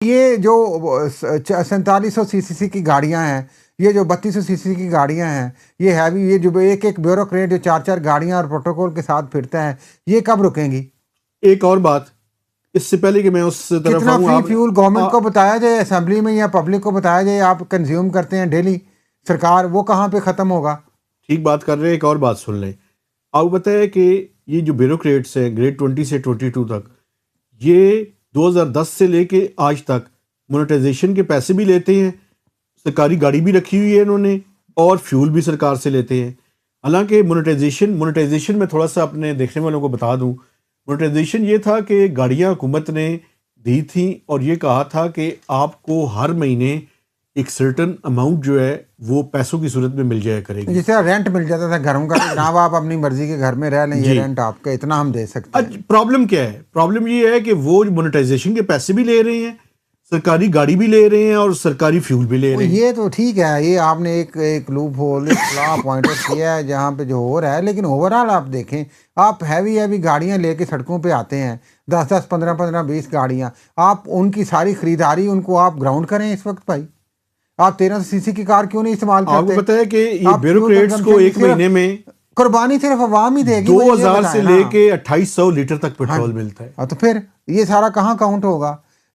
یہ جو 4700 سی سی سی کی گاڑیاں ہیں، یہ جو 3200 سی سی کی گاڑیاں ہیں، یہ ہیوی، یہ جو ایک ایک بیوروکریٹ جو 4 گاڑیاں اور پروٹوکول کے ساتھ پھرتا ہے، یہ کب رکیں گی؟ ایک اور بات اس سے پہلے کہ میں اس طرف کتنا آؤں، فری فیول گورنمنٹ کو بتایا جائے، اسمبلی میں یا پبلک کو بتایا جائے آپ کنزیوم کرتے ہیں ڈیلی، سرکار وہ کہاں پہ ختم ہوگا؟ ٹھیک بات کر رہے ہیں، ایک اور بات سن لیں. آپ کو پتہ ہے کہ یہ جو بیوروکریٹس ہیں گریڈ 20 سے 22 تک، یہ 2010 سے لے کے آج تک مونیٹائزیشن کے پیسے بھی لیتے ہیں، سرکاری گاڑی بھی رکھی ہوئی ہے انہوں نے، اور فیول بھی سرکار سے لیتے ہیں. حالانکہ مونیٹائزیشن میں تھوڑا سا اپنے دیکھنے والوں کو بتا دوں، مونیٹائزیشن یہ تھا کہ گاڑیاں حکومت نے دی تھیں اور یہ کہا تھا کہ آپ کو ہر مہینے ایک سرٹن اماؤنٹ جو ہے وہ پیسوں کی صورت میں مل جایا کرے گی. جس طرح رینٹ مل جاتا تھا گھروں کا، جناب آپ اپنی مرضی کے گھر میں رہ لیں، یہ جی. رینٹ آپ کا اتنا ہم دے سکتے ہیں. پرابلم کیا ہے؟ پرابلم یہ ہے کہ وہ مونیٹائزیشن کے پیسے بھی لے رہے ہیں، سرکاری گاڑی بھی لے رہے ہیں اور سرکاری فیول بھی لے رہے ہیں. یہ تو ٹھیک ہے، یہ آپ نے ایک لوپ ہول پوائنٹ آؤٹ کیا ہے جہاں پہ جو ہو رہا ہے، لیکن اوورآل آپ دیکھیں، آپ ہیوی گاڑیاں لے کے سڑکوں پہ آتے ہیں، 10 15 20 گاڑیاں، آپ ان کی ساری خریداری ان کو آپ گراؤنڈ کریں اس وقت بھائی. آپ 1300 سی سی کی کار کیوں نہیں استعمال کرتے؟ آپ کو پتہ ہے کہ یہ آپ بیوروکریٹس کو ایک مہینے میں قربانی صرف عوام ہی دے گی. 2000 سے لے کے 2800 لیٹر تک پیٹرول ملتا ہے. تو پھر یہ سارا کہاں کاؤنٹ ہوگا؟